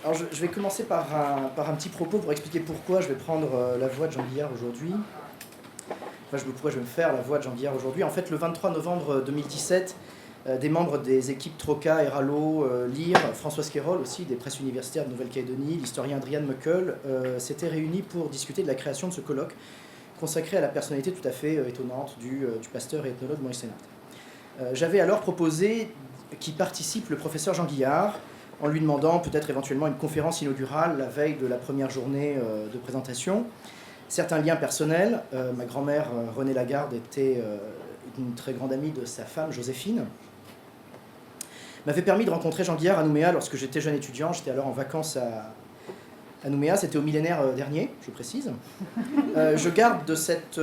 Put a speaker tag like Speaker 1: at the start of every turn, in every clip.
Speaker 1: Alors je vais commencer par un petit propos pour expliquer pourquoi je vais prendre la voix de Jean Guillard aujourd'hui. Pourquoi je vais me faire la voix de Jean Guillard aujourd'hui. En fait, le 23 novembre 2017, des membres des équipes Troca, Eralo, LIR, Françoise Quérol aussi, des presses universitaires de Nouvelle-Calédonie, l'historien Adrian Meckel, s'étaient réunis pour discuter de la création de ce colloque consacré à la personnalité tout à fait étonnante du pasteur et ethnologue Maurice Lénart. J'avais alors proposé qu'y participe le professeur Jean Guillard, en lui demandant peut-être éventuellement une conférence inaugurale la veille de la première journée de présentation. Certains liens personnels, ma grand-mère Renée Lagarde était une très grande amie de sa femme Joséphine, m'avaient permis de rencontrer Jean Guillard à Nouméa lorsque j'étais jeune étudiant. J'étais alors en vacances à Nouméa, c'était au millénaire dernier, je précise. Je garde de cette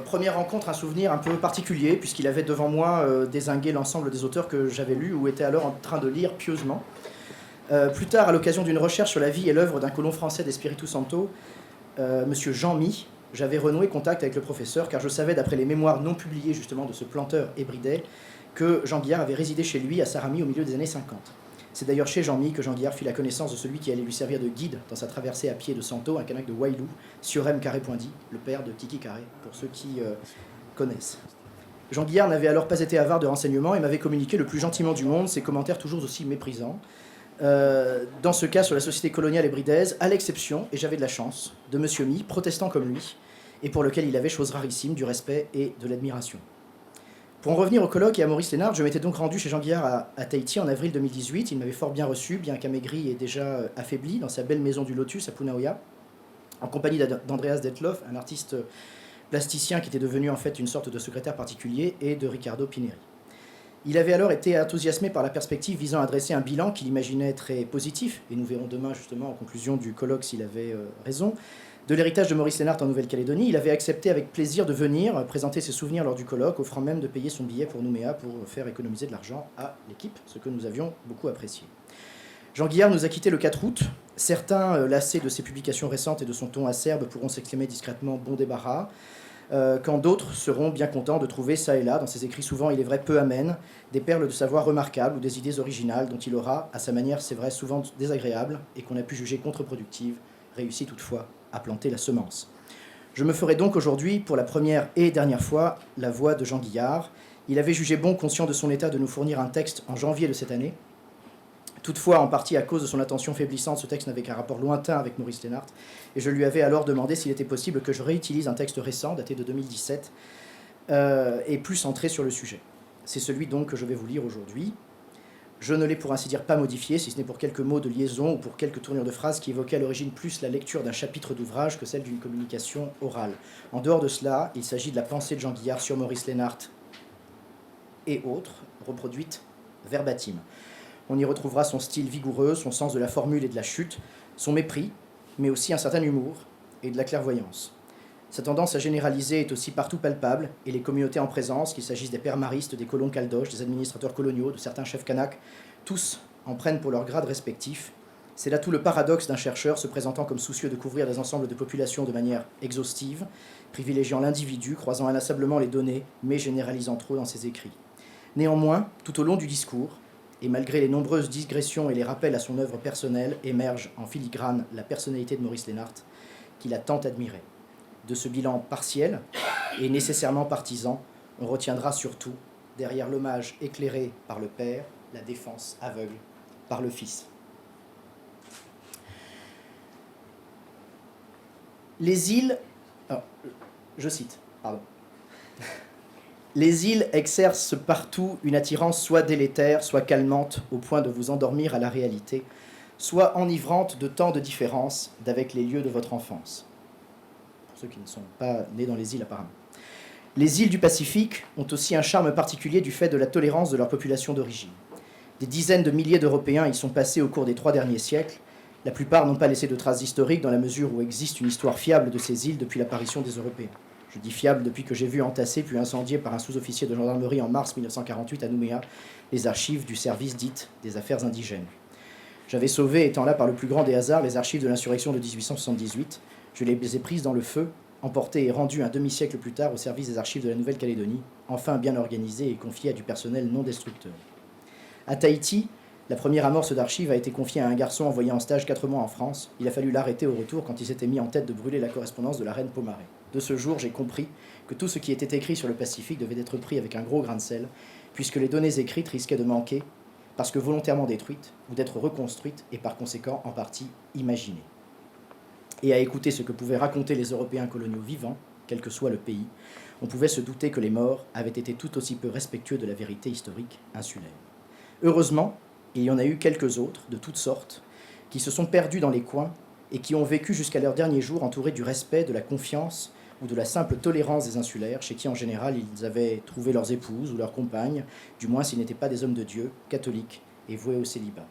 Speaker 1: première rencontre un souvenir un peu particulier, puisqu'il avait devant moi dézingué l'ensemble des auteurs que j'avais lus ou était alors en train de lire pieusement. Plus tard, à l'occasion d'une recherche sur la vie et l'œuvre d'un colon français d'Espiritu Santo, monsieur Jean My, j'avais renoué contact avec le professeur, car je savais, d'après les mémoires non publiées justement de ce planteur hébriday, que Jean Guillard avait résidé chez lui à Sarami au milieu des années 50. C'est d'ailleurs chez Jean My que Jean Guillard fit la connaissance de celui qui allait lui servir de guide dans sa traversée à pied de Santo, un Kanak de Wailou, Siorem Carré-Poindy, le père de Kiki Carré, pour ceux qui connaissent. Jean Guillard n'avait alors pas été avare de renseignements et m'avait communiqué le plus gentiment du monde ses commentaires toujours aussi méprisants. Dans ce cas sur la société coloniale hébridaise, à l'exception, et j'avais de la chance, de Monsieur My, protestant comme lui, et pour lequel il avait, chose rarissime, du respect et de l'admiration. Pour en revenir au colloque et à Maurice Lénart, je m'étais donc rendu chez Jean Guillard à Tahiti en avril 2018. Il m'avait fort bien reçu, bien qu'amaigri et déjà affaibli, dans sa belle maison du Lotus à Punaoya, en compagnie d'Andreas Detloff, un artiste plasticien qui était devenu en fait une sorte de secrétaire particulier, et de Ricardo Pineri. Il avait alors été enthousiasmé par la perspective visant à dresser un bilan qu'il imaginait très positif, et nous verrons demain justement en conclusion du colloque s'il avait raison, de l'héritage de Maurice Lénart en Nouvelle-Calédonie. Il avait accepté avec plaisir de venir présenter ses souvenirs lors du colloque, offrant même de payer son billet pour Nouméa pour faire économiser de l'argent à l'équipe, ce que nous avions beaucoup apprécié. Jean Guillard nous a quittés le 4 août. Certains, lassés de ses publications récentes et de son ton acerbe, pourront s'exclamer discrètement « bon débarras », quand d'autres seront bien contents de trouver ça et là, dans ses écrits souvent, il est vrai, peu amènes, des perles de savoir remarquables ou des idées originales dont il aura, à sa manière, c'est vrai, souvent désagréables et qu'on a pu juger contre-productives, réussi toutefois à planter la semence. Je me ferai donc aujourd'hui, pour la première et dernière fois, la voix de Jean Guillard. Il avait jugé bon, conscient de son état, de nous fournir un texte en janvier de cette année. Toutefois, en partie à cause de son attention faiblissante, ce texte n'avait qu'un rapport lointain avec Maurice Lénart, et je lui avais alors demandé s'il était possible que je réutilise un texte récent, daté de 2017, et plus centré sur le sujet. C'est celui donc que je vais vous lire aujourd'hui. Je ne l'ai pour ainsi dire pas modifié, si ce n'est pour quelques mots de liaison ou pour quelques tournures de phrases qui évoquaient à l'origine plus la lecture d'un chapitre d'ouvrage que celle d'une communication orale. En dehors de cela, il s'agit de la pensée de Jean Guillard sur Maurice Lénart et autres, reproduite verbatim. On y retrouvera son style vigoureux, son sens de la formule et de la chute, son mépris, mais aussi un certain humour et de la clairvoyance. Sa tendance à généraliser est aussi partout palpable, et les communautés en présence, qu'il s'agisse des pères maristes, des colons caldoches, des administrateurs coloniaux, de certains chefs kanaks, tous en prennent pour leur grade respectif. C'est là tout le paradoxe d'un chercheur se présentant comme soucieux de couvrir des ensembles de populations de manière exhaustive, privilégiant l'individu, croisant inlassablement les données, mais généralisant trop dans ses écrits. Néanmoins, tout au long du discours, et malgré les nombreuses digressions et les rappels à son œuvre personnelle, émerge en filigrane la personnalité de Maurice Lénart, qu'il a tant admirée. De ce bilan partiel et nécessairement partisan, on retiendra surtout, derrière l'hommage éclairé par le Père, la défense aveugle par le Fils. Les îles... Alors, je cite, pardon. Les îles exercent partout une attirance soit délétère, soit calmante, au point de vous endormir à la réalité, soit enivrante de tant de différences d'avec les lieux de votre enfance. Pour ceux qui ne sont pas nés dans les îles apparemment. Les îles du Pacifique ont aussi un charme particulier du fait de la tolérance de leur population d'origine. Des dizaines de milliers d'Européens y sont passés au cours des 3 derniers siècles. La plupart n'ont pas laissé de traces historiques dans la mesure où existe une histoire fiable de ces îles depuis l'apparition des Européens. Je dis fiable depuis que j'ai vu entasser puis incendier par un sous-officier de gendarmerie en mars 1948 à Nouméa les archives du service dit des affaires indigènes. J'avais sauvé, étant là par le plus grand des hasards, les archives de l'insurrection de 1878. Je les ai prises dans le feu, emportées et rendues un demi-siècle plus tard au service des archives de la Nouvelle-Calédonie, enfin bien organisées et confiées à du personnel non destructeur. À Tahiti, La première amorce d'archives a été confiée à un garçon envoyé en stage 4 mois en France. Il a fallu l'arrêter au retour quand il s'était mis en tête de brûler la correspondance de la reine Pomaré. De ce jour, j'ai compris que tout ce qui était écrit sur le Pacifique devait être pris avec un gros grain de sel, puisque les données écrites risquaient de manquer, parce que volontairement détruites, ou d'être reconstruites, et par conséquent en partie imaginées. Et à écouter ce que pouvaient raconter les Européens coloniaux vivants, quel que soit le pays, on pouvait se douter que les morts avaient été tout aussi peu respectueux de la vérité historique insulaire. Heureusement, il y en a eu quelques autres, de toutes sortes, qui se sont perdus dans les coins et qui ont vécu jusqu'à leurs derniers jours entourés du respect, de la confiance ou de la simple tolérance des insulaires, chez qui en général ils avaient trouvé leurs épouses ou leurs compagnes, du moins s'ils n'étaient pas des hommes de Dieu, catholiques et voués au célibat.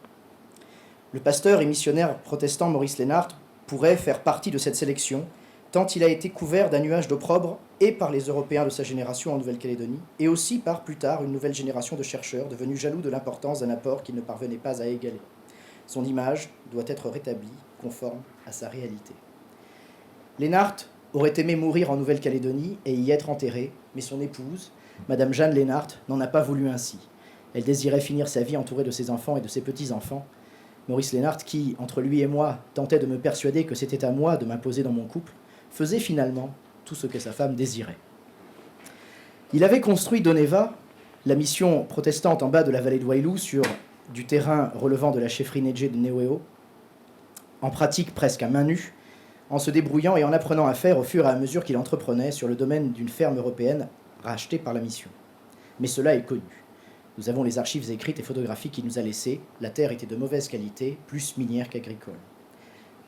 Speaker 1: Le pasteur et missionnaire protestant Maurice Lénart pourrait faire partie de cette sélection, tant il a été couvert d'un nuage d'opprobre et par les Européens de sa génération en Nouvelle-Calédonie, et aussi par, plus tard, une nouvelle génération de chercheurs devenus jaloux de l'importance d'un apport qu'ils ne parvenaient pas à égaler. Son image doit être rétablie, conforme à sa réalité. Lénart aurait aimé mourir en Nouvelle-Calédonie et y être enterré, mais son épouse, Madame Jeanne Lénart, n'en a pas voulu ainsi. Elle désirait finir sa vie entourée de ses enfants et de ses petits-enfants. Maurice Lénart, qui, entre lui et moi, tentait de me persuader que c'était à moi de m'imposer dans mon couple, faisait finalement tout ce que sa femme désirait. Il avait construit Doneva, la mission protestante en bas de la vallée de Wailou, sur du terrain relevant de la chefferie Nedjé de Neweo, en pratique presque à main nue, en se débrouillant et en apprenant à faire au fur et à mesure qu'il entreprenait sur le domaine d'une ferme européenne rachetée par la mission. Mais cela est connu. Nous avons les archives écrites et photographiques qu'il nous a laissées. La terre était de mauvaise qualité, plus minière qu'agricole.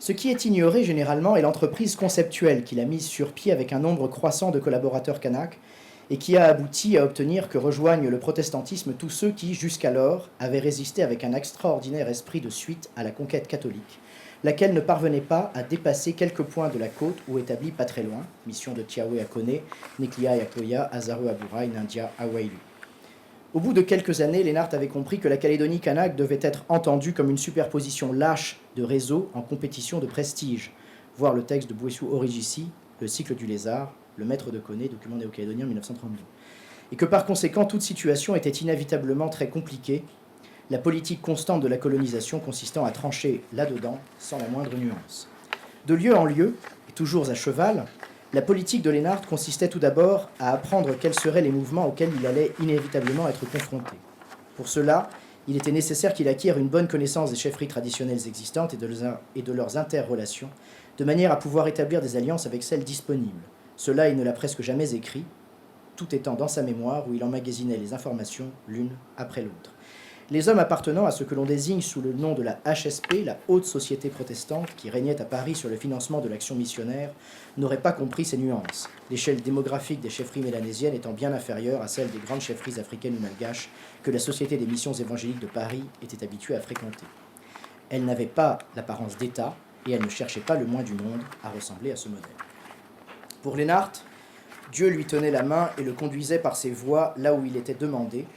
Speaker 1: Ce qui est ignoré généralement est l'entreprise conceptuelle qu'il a mise sur pied avec un nombre croissant de collaborateurs kanaks et qui a abouti à obtenir que rejoignent le protestantisme tous ceux qui, jusqu'alors, avaient résisté avec un extraordinaire esprit de suite à la conquête catholique, laquelle ne parvenait pas à dépasser quelques points de la côte ou établis pas très loin, mission de Tiawe à Kone, Nekliai à Koya, Azaru à Burai, Nandia à Wailu. Au bout de quelques années, Lénart avait compris que la Calédonie kanak devait être entendue comme une superposition lâche de réseaux en compétition de prestige. Voir le texte de Bouessou Origici, Le cycle du lézard, Le maître de Koné, document néo-calédonien 1932. Et que par conséquent, toute situation était inévitablement très compliquée, la politique constante de la colonisation consistant à trancher là-dedans sans la moindre nuance. De lieu en lieu, et toujours à cheval, la politique de Lénart consistait tout d'abord à apprendre quels seraient les mouvements auxquels il allait inévitablement être confronté. Pour cela, il était nécessaire qu'il acquiert une bonne connaissance des chefferies traditionnelles existantes et de leurs interrelations, de manière à pouvoir établir des alliances avec celles disponibles. Cela, il ne l'a presque jamais écrit, tout étant dans sa mémoire où il emmagasinait les informations l'une après l'autre. Les hommes appartenant à ce que l'on désigne sous le nom de la HSP, la Haute Société protestante, qui régnait à Paris sur le financement de l'action missionnaire, n'auraient pas compris ces nuances, l'échelle démographique des chefferies mélanésiennes étant bien inférieure à celle des grandes chefferies africaines ou malgaches que la Société des missions évangéliques de Paris était habituée à fréquenter. Elle n'avait pas l'apparence d'État et elle ne cherchait pas le moins du monde à ressembler à ce modèle. Pour Lénart, Dieu lui tenait la main et le conduisait par ses voies là où il était demandé,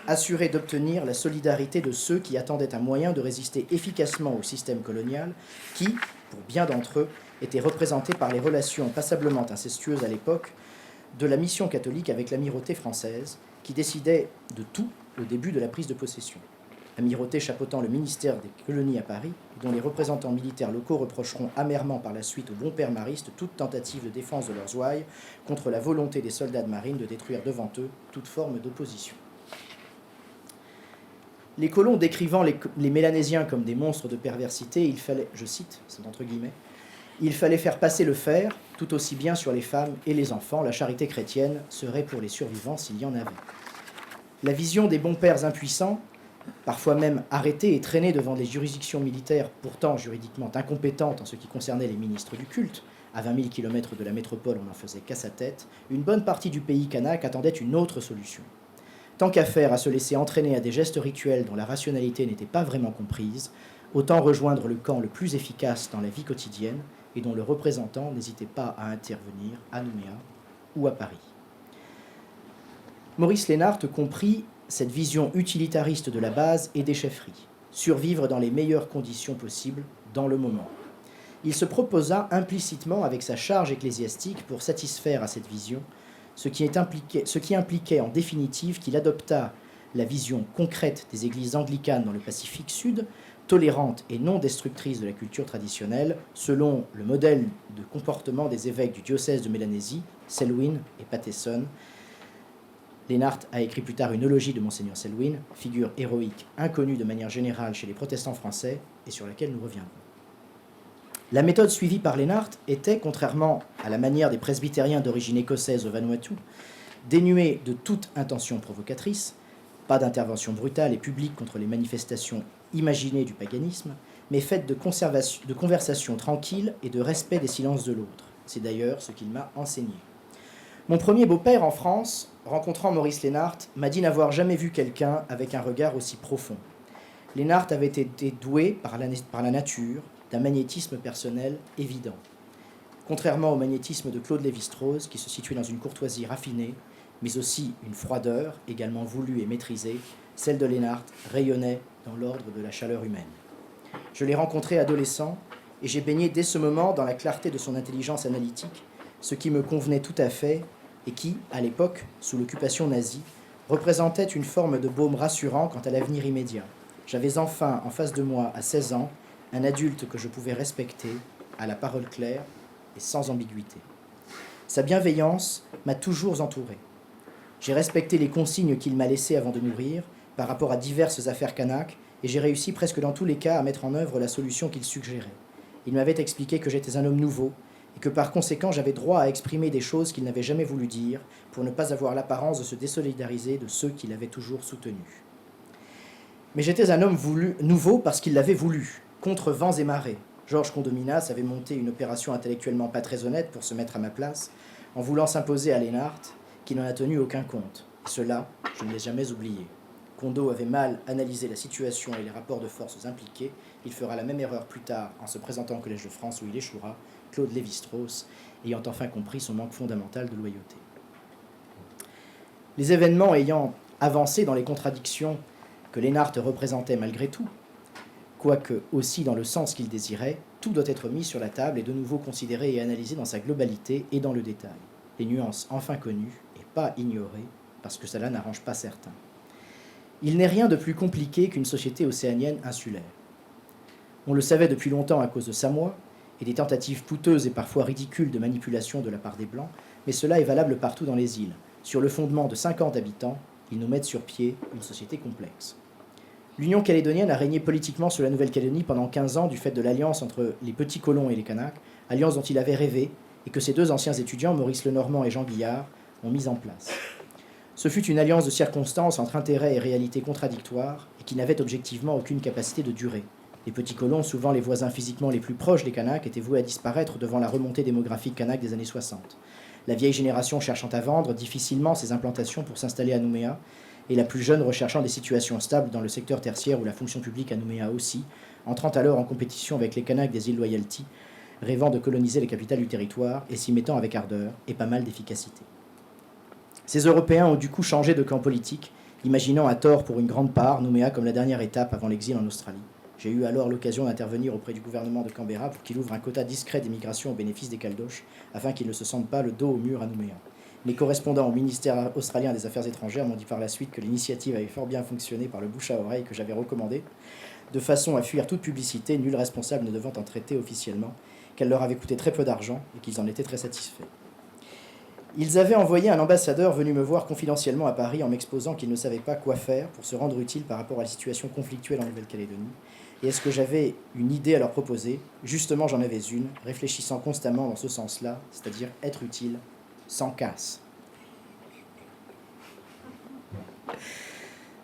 Speaker 1: assuré d'obtenir la solidarité de ceux qui attendaient un moyen de résister efficacement au système colonial qui, pour bien d'entre eux, était représenté par les relations passablement incestueuses à l'époque de la mission catholique avec l'amirauté française, qui décidait de tout au début de la prise de possession. Amirauté chapeautant le ministère des colonies à Paris, dont les représentants militaires locaux reprocheront amèrement par la suite aux bons pères maristes toute tentative de défense de leurs ouailles contre la volonté des soldats de marine de détruire devant eux toute forme d'opposition. Les colons décrivant les Mélanésiens comme des monstres de perversité, il fallait, je cite, c'est entre guillemets, il fallait faire passer le fer, tout aussi bien sur les femmes et les enfants, la charité chrétienne serait pour les survivants s'il y en avait. La vision des bons pères impuissants, parfois même arrêtés et traînés devant des juridictions militaires pourtant juridiquement incompétentes en ce qui concernait les ministres du culte, à 20 000 km de la métropole on n'en faisait qu'à sa tête, une bonne partie du pays kanak attendait une autre solution. Tant qu'à faire à se laisser entraîner à des gestes rituels dont la rationalité n'était pas vraiment comprise, autant rejoindre le camp le plus efficace dans la vie quotidienne et dont le représentant n'hésitait pas à intervenir à Nouméa ou à Paris. Maurice Lénart comprit cette vision utilitariste de la base et des chefferies, survivre dans les meilleures conditions possibles dans le moment. Il se proposa implicitement avec sa charge ecclésiastique pour satisfaire à cette vision, ce qui impliquait en définitive qu'il adopta la vision concrète des églises anglicanes dans le Pacifique Sud, tolérante et non destructrice de la culture traditionnelle, selon le modèle de comportement des évêques du diocèse de Mélanésie, Selwyn et Pattesson. Lénart a écrit plus tard une eulogie de Monseigneur Selwyn, figure héroïque inconnue de manière générale chez les protestants français et sur laquelle nous reviendrons. La méthode suivie par Lénart était, contrairement à la manière des presbytériens d'origine écossaise au Vanuatu, dénuée de toute intention provocatrice, pas d'intervention brutale et publique contre les manifestations imaginées du paganisme, mais faite de conversations tranquilles et de respect des silences de l'autre. C'est d'ailleurs ce qu'il m'a enseigné. Mon premier beau-père en France, rencontrant Maurice Lénart, m'a dit n'avoir jamais vu quelqu'un avec un regard aussi profond. Lénart avait été doué par la nature d'un magnétisme personnel évident. Contrairement au magnétisme de Claude Lévi-Strauss, qui se situait dans une courtoisie raffinée, mais aussi une froideur également voulue et maîtrisée, celle de Lénart rayonnait dans l'ordre de la chaleur humaine. Je l'ai rencontré adolescent et j'ai baigné dès ce moment dans la clarté de son intelligence analytique, ce qui me convenait tout à fait et qui, à l'époque, sous l'occupation nazie, représentait une forme de baume rassurant quant à l'avenir immédiat. J'avais enfin en face de moi, à 16 ans, un adulte que je pouvais respecter, à la parole claire et sans ambiguïté. Sa bienveillance m'a toujours entouré. J'ai respecté les consignes qu'il m'a laissées avant de mourir par rapport à diverses affaires Kanak et j'ai réussi presque dans tous les cas à mettre en œuvre la solution qu'il suggérait. Il m'avait expliqué que j'étais un homme nouveau et que par conséquent j'avais droit à exprimer des choses qu'il n'avait jamais voulu dire pour ne pas avoir l'apparence de se désolidariser de ceux qui l'avaient toujours soutenu. Mais j'étais un homme nouveau parce qu'il l'avait voulu, contre vents et marées. Georges Condominas avait monté une opération intellectuellement pas très honnête pour se mettre à ma place, en voulant s'imposer à Lénart, qui n'en a tenu aucun compte. Et cela, je ne l'ai jamais oublié. Condo avait mal analysé la situation et les rapports de forces impliqués. Il fera la même erreur plus tard en se présentant au Collège de France où il échouera, Claude Lévi-Strauss, ayant enfin compris son manque fondamental de loyauté. Les événements ayant avancé dans les contradictions que Lénart représentait malgré tout, quoique aussi dans le sens qu'il désirait, tout doit être mis sur la table et de nouveau considéré et analysé dans sa globalité et dans le détail. Les nuances enfin connues et pas ignorées, parce que cela n'arrange pas certains. Il n'est rien de plus compliqué qu'une société océanienne insulaire. On le savait depuis longtemps à cause de Samoa et des tentatives coûteuses et parfois ridicules de manipulation de la part des Blancs, mais cela est valable partout dans les îles. Sur le fondement de 50 habitants, ils nous mettent sur pied une société complexe. L'Union calédonienne a régné politiquement sur la Nouvelle-Calédonie pendant 15 ans du fait de l'alliance entre les petits colons et les Kanaks, alliance dont il avait rêvé et que ses deux anciens étudiants, Maurice Lenormand et Jean Guillard, ont mise en place. Ce fut une alliance de circonstances entre intérêts et réalités contradictoires et qui n'avait objectivement aucune capacité de durer. Les petits colons, souvent les voisins physiquement les plus proches des Kanaks, étaient voués à disparaître devant la remontée démographique kanak des années 60. La vieille génération cherchant à vendre difficilement ses implantations pour s'installer à Nouméa, et la plus jeune recherchant des situations stables dans le secteur tertiaire ou la fonction publique à Nouméa aussi, entrant alors en compétition avec les Kanaks des îles Loyalty, rêvant de coloniser les capitales du territoire et s'y mettant avec ardeur et pas mal d'efficacité. Ces Européens ont du coup changé de camp politique, imaginant à tort pour une grande part Nouméa comme la dernière étape avant l'exil en Australie. J'ai eu alors l'occasion d'intervenir auprès du gouvernement de Canberra pour qu'il ouvre un quota discret d'immigration au bénéfice des Caldoches, afin qu'ils ne se sentent pas le dos au mur à Nouméa. Mes correspondants au ministère australien des Affaires étrangères m'ont dit par la suite que l'initiative avait fort bien fonctionné par le bouche à oreille que j'avais recommandé, de façon à fuir toute publicité, nul responsable ne devant en traiter officiellement, qu'elle leur avait coûté très peu d'argent et qu'ils en étaient très satisfaits. Ils avaient envoyé un ambassadeur venu me voir confidentiellement à Paris en m'exposant qu'il ne savait pas quoi faire pour se rendre utile par rapport à la situation conflictuelle en Nouvelle-Calédonie. Et est-ce que j'avais une idée à leur proposer? Justement, j'en avais une, réfléchissant constamment dans ce sens-là, c'est-à-dire être utile, sans casse.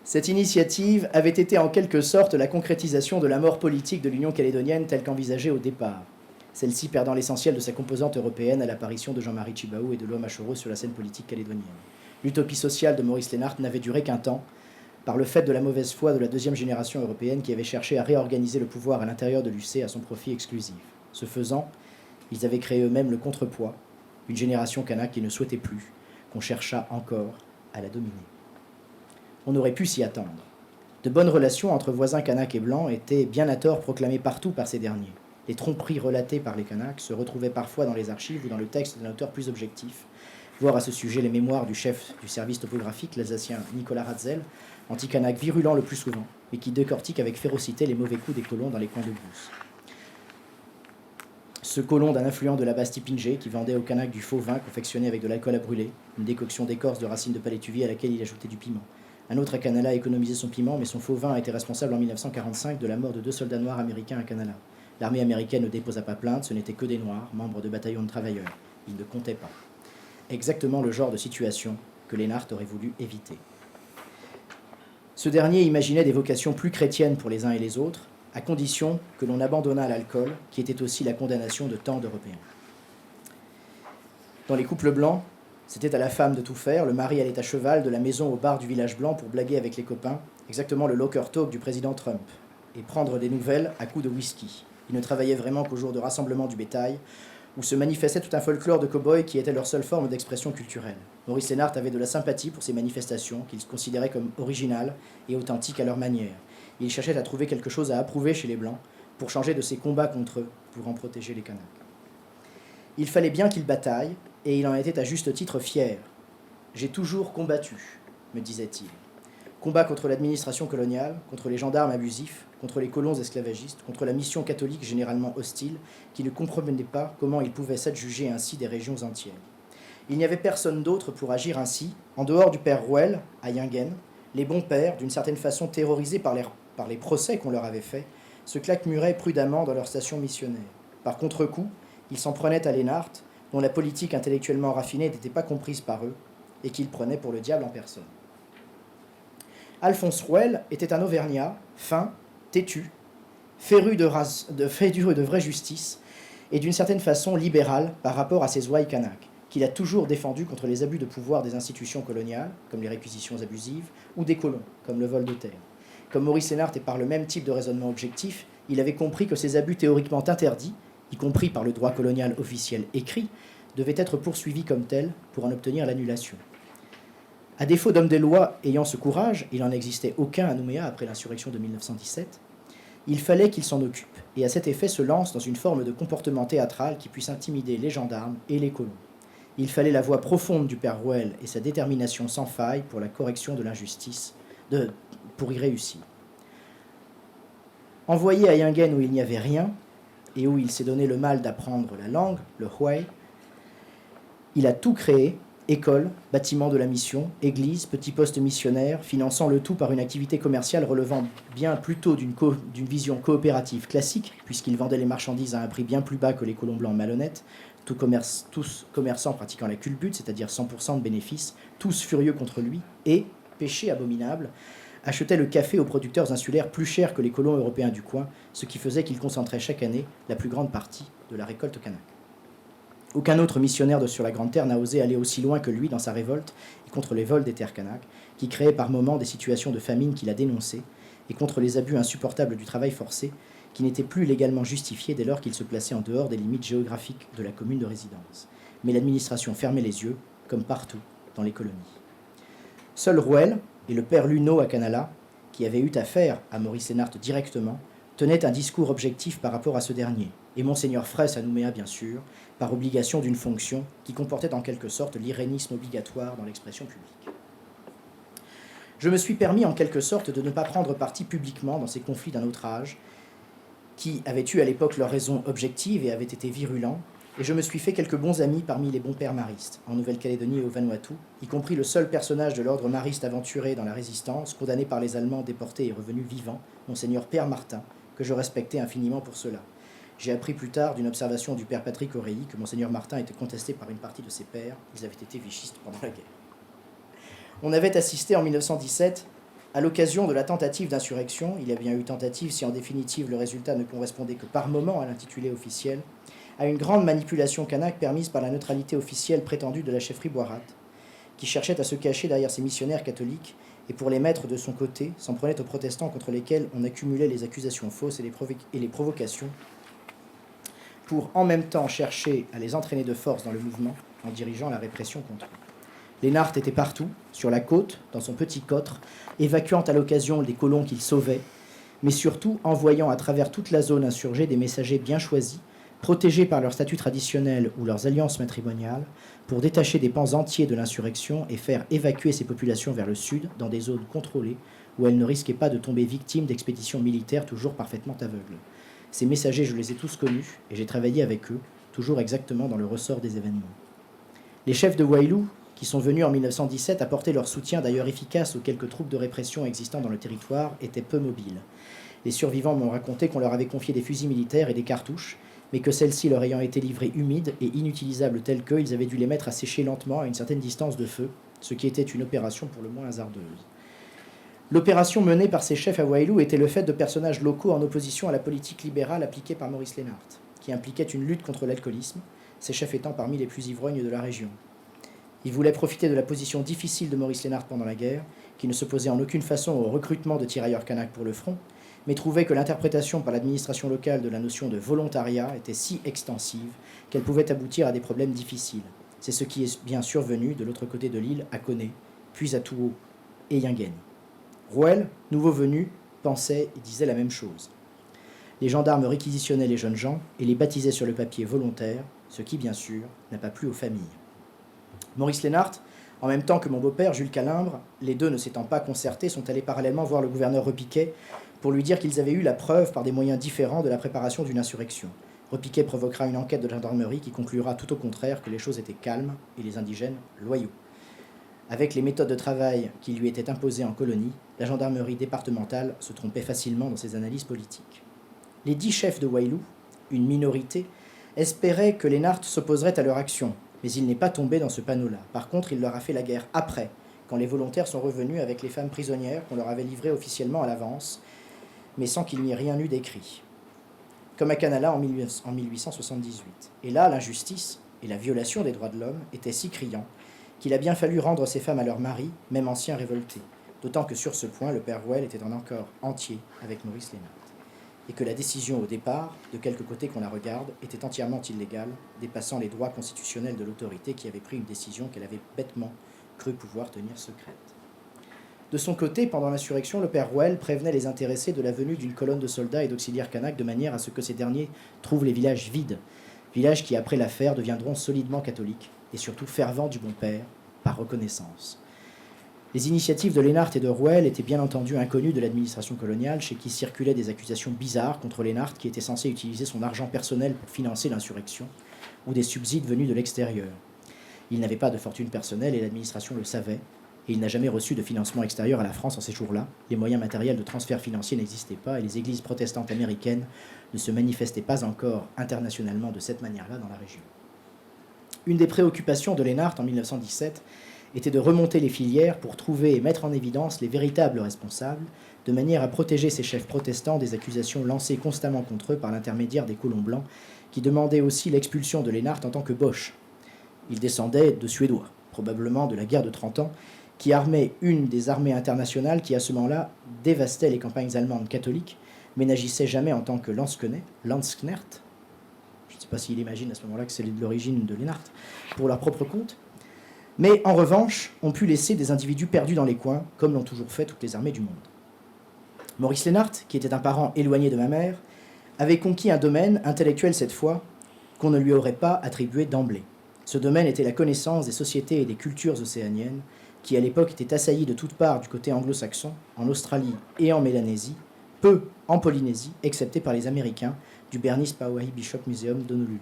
Speaker 1: Cette initiative avait été en quelque sorte la concrétisation de la mort politique de l'Union calédonienne telle qu'envisagée au départ, celle-ci perdant l'essentiel de sa composante européenne à l'apparition de Jean-Marie Tjibaou et de Lom Achoro sur la scène politique calédonienne. L'utopie sociale de Maurice Lénart n'avait duré qu'un temps, par le fait de la mauvaise foi de la deuxième génération européenne qui avait cherché à réorganiser le pouvoir à l'intérieur de l'UC à son profit exclusif. Ce faisant, ils avaient créé eux-mêmes le contrepoids, une génération kanak qui ne souhaitait plus qu'on cherchât encore à la dominer. On aurait pu s'y attendre. De bonnes relations entre voisins kanak et blancs étaient bien à tort proclamées partout par ces derniers. Les tromperies relatées par les Kanaks se retrouvaient parfois dans les archives ou dans le texte d'un auteur plus objectif, Voir à ce sujet les mémoires du chef du service topographique, l'Alsacien Nicolas Ratzel, anti-kanak virulent le plus souvent, mais qui décortique avec férocité les mauvais coups des colons dans les coins de brousse. Ce colon d'un influent de la Bastille Pinger qui vendait au kanak du faux vin confectionné avec de l'alcool à brûler, une décoction d'écorce de racines de palétuvier à laquelle il ajoutait du piment. Un autre à Canala a économisé son piment, mais son faux vin a été responsable en 1945 de la mort de 2 soldats noirs américains à Canala. L'armée américaine ne déposa pas plainte, ce n'étaient que des noirs, membres de bataillons de travailleurs. Ils ne comptaient pas. Exactement le genre de situation que Lennart aurait voulu éviter. Ce dernier imaginait des vocations plus chrétiennes pour les uns et les autres, à condition que l'on abandonnât l'alcool, qui était aussi la condamnation de tant d'Européens. Dans les couples blancs, c'était à la femme de tout faire, le mari allait à cheval de la maison au bar du village blanc pour blaguer avec les copains, exactement le locker talk du président Trump, et prendre des nouvelles à coups de whisky. Il ne travaillait vraiment qu'au jour de rassemblement du bétail, où se manifestait tout un folklore de cow-boys qui était leur seule forme d'expression culturelle. Maurice Lennart avait de la sympathie pour ces manifestations, qu'il considérait comme originales et authentiques à leur manière. Il cherchait à trouver quelque chose à approuver chez les Blancs, pour changer de ses combats contre eux, pour en protéger les Kanaks. Il fallait bien qu'il bataille, et il en était à juste titre fier. « J'ai toujours combattu », me disait-il. Combat contre l'administration coloniale, contre les gendarmes abusifs, contre les colons esclavagistes, contre la mission catholique généralement hostile, qui ne comprenait pas comment ils pouvaient s'adjuger ainsi des régions entières. Il n'y avait personne d'autre pour agir ainsi, en dehors du père Rouel, à Yingen. Les bons pères, d'une certaine façon terrorisés par les procès qu'on leur avait faits, se claquemuraient prudemment dans leur station missionnaire. Par contre-coup, ils s'en prenaient à Lennart, dont la politique intellectuellement raffinée n'était pas comprise par eux, et qu'ils prenaient pour le diable en personne. Alphonse Rouel était un Auvergnat, fin, têtu, féru de vraie justice, et d'une certaine façon libéral par rapport à ses ouailles kanaks, qu'il a toujours défendu contre les abus de pouvoir des institutions coloniales, comme les réquisitions abusives, ou des colons, comme le vol de terre. Comme Maurice Lennart et par le même type de raisonnement objectif, il avait compris que ces abus théoriquement interdits, y compris par le droit colonial officiel écrit, devaient être poursuivis comme tels pour en obtenir l'annulation. À défaut d'hommes des lois ayant ce courage, il n'en existait aucun à Nouméa après l'insurrection de 1917, il fallait qu'il s'en occupe, et à cet effet se lance dans une forme de comportement théâtral qui puisse intimider les gendarmes et les colons. Il fallait la voix profonde du père Rouel et sa détermination sans faille pour la correction de l'injustice, pour y réussir. Envoyé à Yingen où il n'y avait rien, et où il s'est donné le mal d'apprendre la langue, le Huay, il a tout créé, école, bâtiment de la mission, église, petit poste missionnaire, finançant le tout par une activité commerciale relevant bien plutôt d'une vision coopérative classique, puisqu'il vendait les marchandises à un prix bien plus bas que les colons blancs malhonnêtes, tous commerçants pratiquant la culbute, c'est-à-dire 100% de bénéfices, tous furieux contre lui, et, péché abominable, achetaient le café aux producteurs insulaires plus cher que les colons européens du coin, ce qui faisait qu'ils concentraient chaque année la plus grande partie de la récolte kanak. Aucun autre missionnaire sur la Grande Terre n'a osé aller aussi loin que lui dans sa révolte et contre les vols des terres kanak, qui créaient par moments des situations de famine qu'il a dénoncées, et contre les abus insupportables du travail forcé, qui n'étaient plus légalement justifiés dès lors qu'il se plaçait en dehors des limites géographiques de la commune de résidence. Mais l'administration fermait les yeux, comme partout dans les colonies. Seul Rouel et le père Luneau à Canala, qui avait eu affaire à Maurice Lennart directement, tenaient un discours objectif par rapport à ce dernier, et Monseigneur Fraisse à Nouméa bien sûr, par obligation d'une fonction qui comportait en quelque sorte l'irénisme obligatoire dans l'expression publique. Je me suis permis en quelque sorte de ne pas prendre parti publiquement dans ces conflits d'un autre âge, qui avaient eu à l'époque leur raison objective et avaient été virulents, et je me suis fait quelques bons amis parmi les bons pères maristes, en Nouvelle-Calédonie et au Vanuatu, y compris le seul personnage de l'ordre mariste aventuré dans la résistance, condamné par les Allemands, déporté et revenu vivant, Monseigneur Père Martin, que je respectais infiniment pour cela. J'ai appris plus tard d'une observation du père Patrick Aureilly que Monseigneur Martin était contesté par une partie de ses pairs, ils avaient été vichistes pendant la guerre. On avait assisté en 1917, à l'occasion de la tentative d'insurrection, il y a bien eu tentative si en définitive le résultat ne correspondait que par moment à l'intitulé officiel, à une grande manipulation kanak permise par la neutralité officielle prétendue de la chefferie Boirat, qui cherchait à se cacher derrière ses missionnaires catholiques et pour les mettre de son côté, s'en prenait aux protestants contre lesquels on accumulait les accusations fausses et les provocations, pour en même temps chercher à les entraîner de force dans le mouvement en dirigeant la répression contre eux. Lennart était partout, sur la côte, dans son petit cotre, évacuant à l'occasion les colons qu'il sauvait, mais surtout envoyant à travers toute la zone insurgée des messagers bien choisis, protégés par leur statut traditionnel ou leurs alliances matrimoniales, pour détacher des pans entiers de l'insurrection et faire évacuer ces populations vers le sud, dans des zones contrôlées, où elles ne risquaient pas de tomber victimes d'expéditions militaires toujours parfaitement aveugles. Ces messagers, je les ai tous connus, et j'ai travaillé avec eux, toujours exactement dans le ressort des événements. Les chefs de Wailou, qui sont venus en 1917 apporter leur soutien d'ailleurs efficace aux quelques troupes de répression existant dans le territoire, étaient peu mobiles. Les survivants m'ont raconté qu'on leur avait confié des fusils militaires et des cartouches, mais que celles-ci leur ayant été livrées humides et inutilisables telles que, ils avaient dû les mettre à sécher lentement à une certaine distance de feu, ce qui était une opération pour le moins hasardeuse. L'opération menée par ces chefs à Wailou était le fait de personnages locaux en opposition à la politique libérale appliquée par Maurice Lénart, qui impliquait une lutte contre l'alcoolisme, ces chefs étant parmi les plus ivrognes de la région. Ils voulaient profiter de la position difficile de Maurice Lénart pendant la guerre, qui ne s'opposait en aucune façon au recrutement de tirailleurs kanaks pour le front, mais trouvaient que l'interprétation par l'administration locale de la notion de volontariat était si extensive qu'elle pouvait aboutir à des problèmes difficiles. C'est ce qui est bien survenu de l'autre côté de l'île, à Koné, puis à Touo et Yingen. Rouel, nouveau venu, pensait et disait la même chose. Les gendarmes réquisitionnaient les jeunes gens et les baptisaient sur le papier volontaires, ce qui, bien sûr, n'a pas plu aux familles. Maurice Lénart, en même temps que mon beau-père, Jules Calimbre, les deux ne s'étant pas concertés, sont allés parallèlement voir le gouverneur Repiquet pour lui dire qu'ils avaient eu la preuve par des moyens différents de la préparation d'une insurrection. Repiquet provoquera une enquête de gendarmerie qui conclura tout au contraire que les choses étaient calmes et les indigènes loyaux. Avec les méthodes de travail qui lui étaient imposées en colonie, la gendarmerie départementale se trompait facilement dans ses analyses politiques. Les 10 chefs de Wailou, une minorité, espéraient que Lénart s'opposerait à leur action, mais il n'est pas tombé dans ce panneau-là. Par contre, il leur a fait la guerre après, quand les volontaires sont revenus avec les femmes prisonnières qu'on leur avait livrées officiellement à l'avance, mais sans qu'il n'y ait rien eu d'écrit. Comme à Canala en 1878. Et là, l'injustice et la violation des droits de l'homme étaient si criants qu'il a bien fallu rendre ces femmes à leurs maris, même anciens révoltés. D'autant que sur ce point, le père Rouel était en accord entier avec Maurice Lénart. Et que la décision au départ, de quelque côté qu'on la regarde, était entièrement illégale, dépassant les droits constitutionnels de l'autorité qui avait pris une décision qu'elle avait bêtement cru pouvoir tenir secrète. De son côté, pendant l'insurrection, le père Rouel prévenait les intéressés de la venue d'une colonne de soldats et d'auxiliaires kanaks de manière à ce que ces derniers trouvent les villages vides, villages qui, après l'affaire, deviendront solidement catholiques et surtout fervents du bon père, par reconnaissance. Les initiatives de Lénart et de Rouel étaient bien entendu inconnues de l'administration coloniale, chez qui circulaient des accusations bizarres contre Lénart qui était censé utiliser son argent personnel pour financer l'insurrection, ou des subsides venus de l'extérieur. Il n'avait pas de fortune personnelle et l'administration le savait, et il n'a jamais reçu de financement extérieur à la France en ces jours-là. Les moyens matériels de transfert financier n'existaient pas et les églises protestantes américaines ne se manifestaient pas encore internationalement de cette manière-là dans la région. Une des préoccupations de Lénart en 1917 était de remonter les filières pour trouver et mettre en évidence les véritables responsables, de manière à protéger ces chefs protestants des accusations lancées constamment contre eux par l'intermédiaire des colons blancs, qui demandaient aussi l'expulsion de Lénart en tant que Boche. Il descendait de Suédois, probablement de la guerre de 30 ans, qui armait une des armées internationales qui, à ce moment-là, dévastait les campagnes allemandes catholiques, mais n'agissait jamais en tant que Landsknecht. Je ne sais pas s'il imagine à ce moment-là que c'est l'origine de Lénart, pour leur propre compte. Mais en revanche, ont pu laisser des individus perdus dans les coins, comme l'ont toujours fait toutes les armées du monde. Maurice Lénart, qui était un parent éloigné de ma mère, avait conquis un domaine, intellectuel cette fois, qu'on ne lui aurait pas attribué d'emblée. Ce domaine était la connaissance des sociétés et des cultures océaniennes, qui à l'époque étaient assaillies de toutes parts du côté anglo-saxon, en Australie et en Mélanésie, peu en Polynésie, excepté par les Américains, du Bernice Pauahi Bishop Museum d'Honolulu.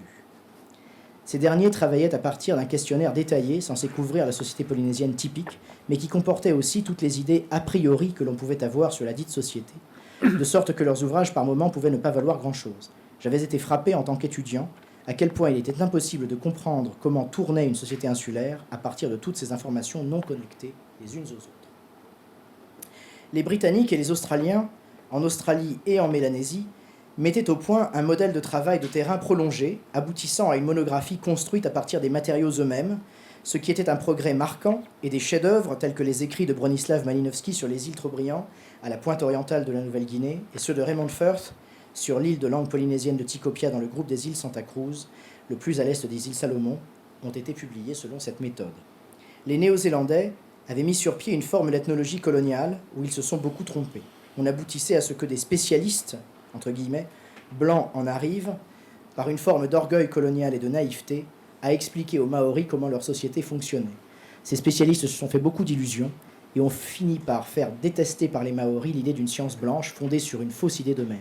Speaker 1: Ces derniers travaillaient à partir d'un questionnaire détaillé censé couvrir la société polynésienne typique, mais qui comportait aussi toutes les idées a priori que l'on pouvait avoir sur la dite société, de sorte que leurs ouvrages par moments pouvaient ne pas valoir grand-chose. J'avais été frappé en tant qu'étudiant à quel point il était impossible de comprendre comment tournait une société insulaire à partir de toutes ces informations non connectées les unes aux autres. Les Britanniques et les Australiens, en Australie et en Mélanésie, mettait au point un modèle de travail de terrain prolongé, aboutissant à une monographie construite à partir des matériaux eux-mêmes, ce qui était un progrès marquant, et des chefs-d'œuvre tels que les écrits de Bronislaw Malinowski sur les îles Trobriand, à la pointe orientale de la Nouvelle-Guinée, et ceux de Raymond Firth sur l'île de langue polynésienne de Tikopia dans le groupe des îles Santa Cruz, le plus à l'est des îles Salomon, ont été publiés selon cette méthode. Les Néo-Zélandais avaient mis sur pied une forme d'ethnologie coloniale où ils se sont beaucoup trompés. On aboutissait à ce que des spécialistes, entre guillemets, blancs en arrivent, par une forme d'orgueil colonial et de naïveté, à expliquer aux Maoris comment leur société fonctionnait. Ces spécialistes se sont fait beaucoup d'illusions et ont fini par faire détester par les Maoris l'idée d'une science blanche fondée sur une fausse idée d'eux-mêmes.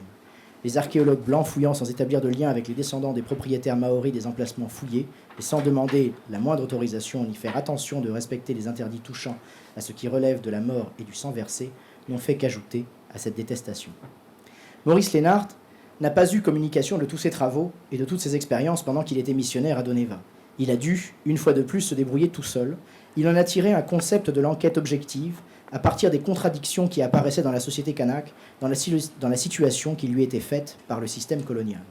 Speaker 1: Les archéologues blancs fouillant sans établir de lien avec les descendants des propriétaires Maoris des emplacements fouillés et sans demander la moindre autorisation ni faire attention de respecter les interdits touchant à ce qui relève de la mort et du sang versé, n'ont fait qu'ajouter à cette détestation. Maurice Lénart n'a pas eu communication de tous ses travaux et de toutes ses expériences pendant qu'il était missionnaire à Doneva. Il a dû, une fois de plus, se débrouiller tout seul. Il en a tiré un concept de l'enquête objective à partir des contradictions qui apparaissaient dans la société kanak, dans la situation qui lui était faite par le système colonial.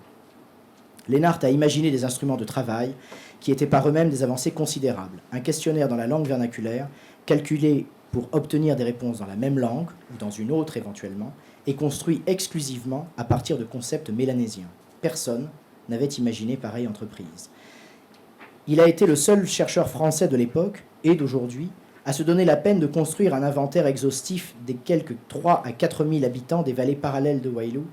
Speaker 1: Lénart a imaginé des instruments de travail qui étaient par eux-mêmes des avancées considérables. Un questionnaire dans la langue vernaculaire, calculé pour obtenir des réponses dans la même langue, ou dans une autre éventuellement, et construit exclusivement à partir de concepts mélanésiens. Personne n'avait imaginé pareille entreprise. Il a été le seul chercheur français de l'époque, et d'aujourd'hui, à se donner la peine de construire un inventaire exhaustif des quelques 3 à 4 000 habitants des vallées parallèles de Wailou,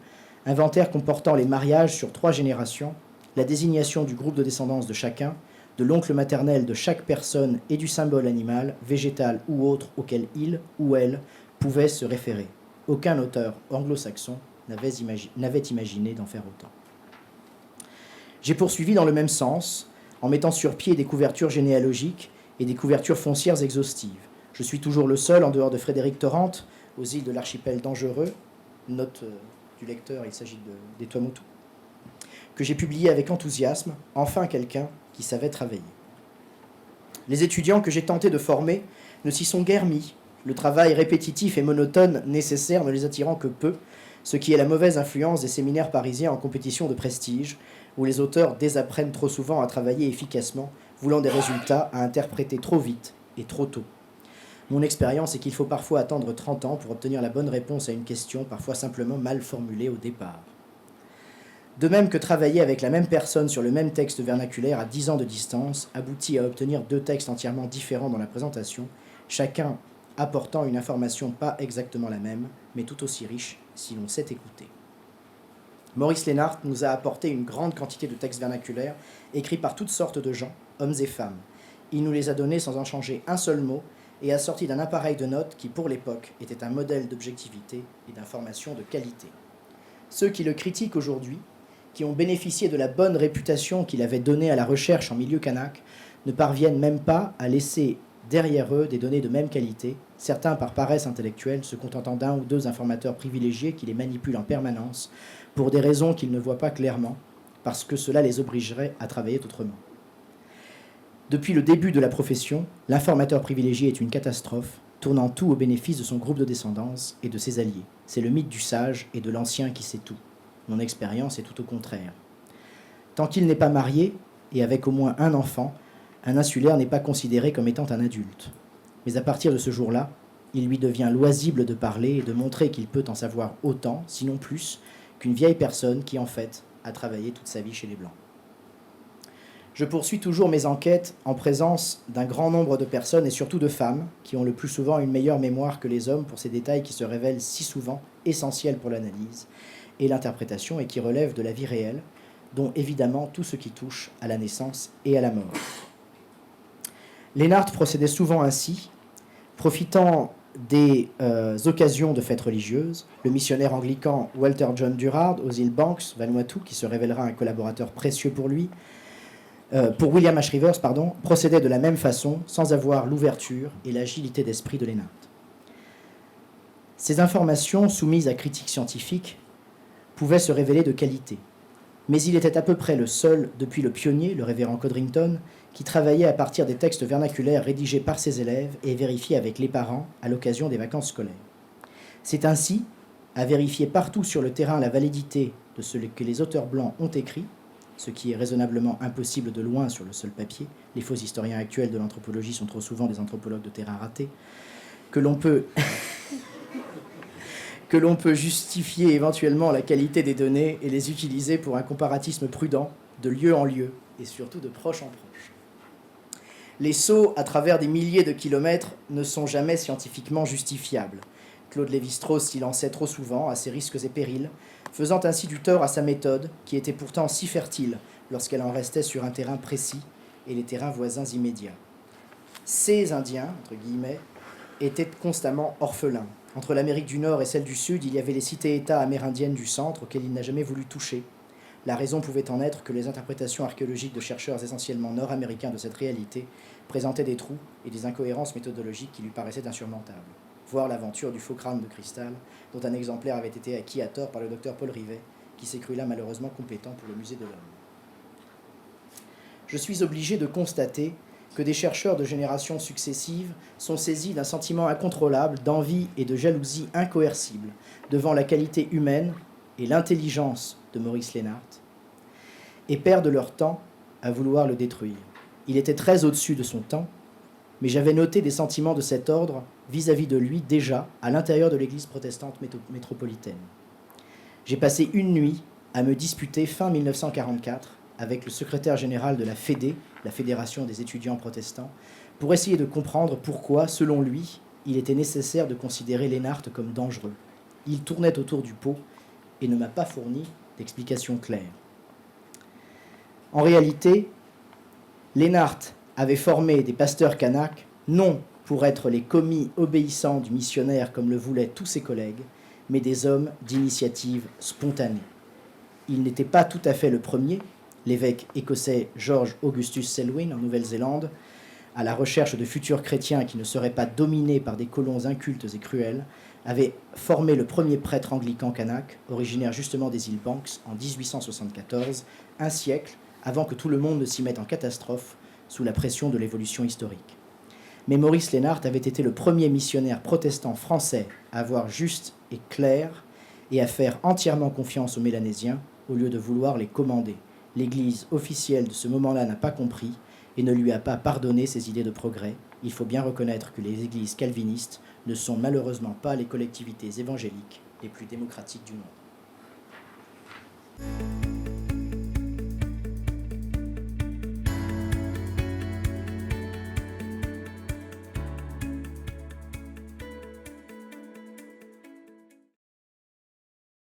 Speaker 1: inventaire comportant les mariages sur 3 générations, la désignation du groupe de descendance de chacun, de l'oncle maternel de chaque personne et du symbole animal, végétal ou autre auquel il ou elle pouvait se référer. Aucun auteur anglo-saxon n'avait imaginé d'en faire autant. J'ai poursuivi dans le même sens, en mettant sur pied des couvertures généalogiques et des couvertures foncières exhaustives. Je suis toujours le seul, en dehors de Frédéric Torrente, aux îles de l'archipel Dangereux, note du lecteur, il s'agit des Tuamotu, que j'ai publié avec enthousiasme, enfin quelqu'un qui savait travailler. Les étudiants que j'ai tenté de former ne s'y sont guère mis, le travail répétitif et monotone nécessaire ne les attirant que peu, ce qui est la mauvaise influence des séminaires parisiens en compétition de prestige, où les auteurs désapprennent trop souvent à travailler efficacement, voulant des résultats à interpréter trop vite et trop tôt. Mon expérience est qu'il faut parfois attendre 30 ans pour obtenir la bonne réponse à une question, parfois simplement mal formulée au départ. De même que travailler avec la même personne sur le même texte vernaculaire à 10 ans de distance aboutit à obtenir 2 textes entièrement différents dans la présentation, chacun apportant une information pas exactement la même, mais tout aussi riche si l'on sait écouter. Maurice Lénart nous a apporté une grande quantité de textes vernaculaires écrits par toutes sortes de gens, hommes et femmes. Il nous les a donnés sans en changer un seul mot et assortis d'un appareil de notes qui, pour l'époque, était un modèle d'objectivité et d'information de qualité. Ceux qui le critiquent aujourd'hui, qui ont bénéficié de la bonne réputation qu'il avait donnée à la recherche en milieu kanak, ne parviennent même pas à laisser derrière eux des données de même qualité, certains par paresse intellectuelle, se contentant d'un ou 2 informateurs privilégiés qui les manipulent en permanence pour des raisons qu'ils ne voient pas clairement, parce que cela les obligerait à travailler autrement. Depuis le début de la profession, l'informateur privilégié est une catastrophe, tournant tout au bénéfice de son groupe de descendance et de ses alliés. C'est le mythe du sage et de l'ancien qui sait tout. Mon expérience est tout au contraire. Tant qu'il n'est pas marié, et avec au moins un enfant, un insulaire n'est pas considéré comme étant un adulte. Mais à partir de ce jour-là, il lui devient loisible de parler et de montrer qu'il peut en savoir autant, sinon plus, qu'une vieille personne qui, en fait, a travaillé toute sa vie chez les Blancs. Je poursuis toujours mes enquêtes en présence d'un grand nombre de personnes et surtout de femmes qui ont le plus souvent une meilleure mémoire que les hommes pour ces détails qui se révèlent si souvent essentiels pour l'analyse et l'interprétation et qui relèvent de la vie réelle, dont évidemment tout ce qui touche à la naissance et à la mort. Lénart procédait souvent ainsi, profitant des occasions de fêtes religieuses. Le missionnaire anglican Walter John Durard aux îles Banks, Vanuatu, qui se révélera un collaborateur précieux pour lui, pour William H. Rivers, procédait de la même façon, sans avoir l'ouverture et l'agilité d'esprit de Lénart. Ces informations, soumises à critique scientifique, pouvaient se révéler de qualité. Mais il était à peu près le seul, depuis le pionnier, le révérend Codrington, qui travaillait à partir des textes vernaculaires rédigés par ses élèves et vérifiés avec les parents à l'occasion des vacances scolaires. C'est ainsi, à vérifier partout sur le terrain la validité de ce que les auteurs blancs ont écrit, ce qui est raisonnablement impossible de loin sur le seul papier, les faux historiens actuels de l'anthropologie sont trop souvent des anthropologues de terrain ratés, que l'on peut justifier éventuellement la qualité des données et les utiliser pour un comparatisme prudent, de lieu en lieu, et surtout de proche en proche. Les sauts à travers des milliers de kilomètres ne sont jamais scientifiquement justifiables. Claude Lévi-Strauss s'y lançait trop souvent, à ses risques et périls, faisant ainsi du tort à sa méthode, qui était pourtant si fertile lorsqu'elle en restait sur un terrain précis et les terrains voisins immédiats. Ces Indiens, entre guillemets, étaient constamment orphelins. Entre l'Amérique du Nord et celle du Sud, il y avait les cités-États amérindiennes du centre auxquelles il n'a jamais voulu toucher. La raison pouvait en être que les interprétations archéologiques de chercheurs essentiellement nord-américains de cette réalité présentaient des trous et des incohérences méthodologiques qui lui paraissaient insurmontables. Voir l'aventure du faux crâne de cristal, dont un exemplaire avait été acquis à tort par le docteur Paul Rivet, qui s'est cru là malheureusement compétent pour le musée de l'homme. Je suis obligé de constater que des chercheurs de générations successives sont saisis d'un sentiment incontrôlable, d'envie et de jalousie incoercible devant la qualité humaine et l'intelligence de Maurice Lénart, et perdent leur temps à vouloir le détruire. Il était très au-dessus de son temps, mais j'avais noté des sentiments de cet ordre vis-à-vis de lui déjà à l'intérieur de l'Église protestante métropolitaine. J'ai passé une nuit à me disputer fin 1944 avec le secrétaire général de la FED, la Fédération des étudiants protestants, pour essayer de comprendre pourquoi, selon lui, il était nécessaire de considérer Lénart comme dangereux. Il tournait autour du pot et ne m'a pas fourni d'explication claire. En réalité, Lénart avait formé des pasteurs kanaks, non pour être les commis obéissants du missionnaire comme le voulaient tous ses collègues, mais des hommes d'initiative spontanée. Il n'était pas tout à fait le premier. L'évêque écossais George Augustus Selwyn en Nouvelle-Zélande, à la recherche de futurs chrétiens qui ne seraient pas dominés par des colons incultes et cruels, avait formé le premier prêtre anglican kanak, originaire justement des îles Banks, en 1874, un siècle avant que tout le monde ne s'y mette en catastrophe sous la pression de l'évolution historique. Mais Maurice Lénart avait été le premier missionnaire protestant français à voir juste et clair et à faire entièrement confiance aux Mélanésiens au lieu de vouloir les commander. L'Église officielle de ce moment-là n'a pas compris et ne lui a pas pardonné ses idées de progrès. Il faut bien reconnaître que les églises calvinistes ne sont malheureusement pas les collectivités évangéliques les plus démocratiques du monde.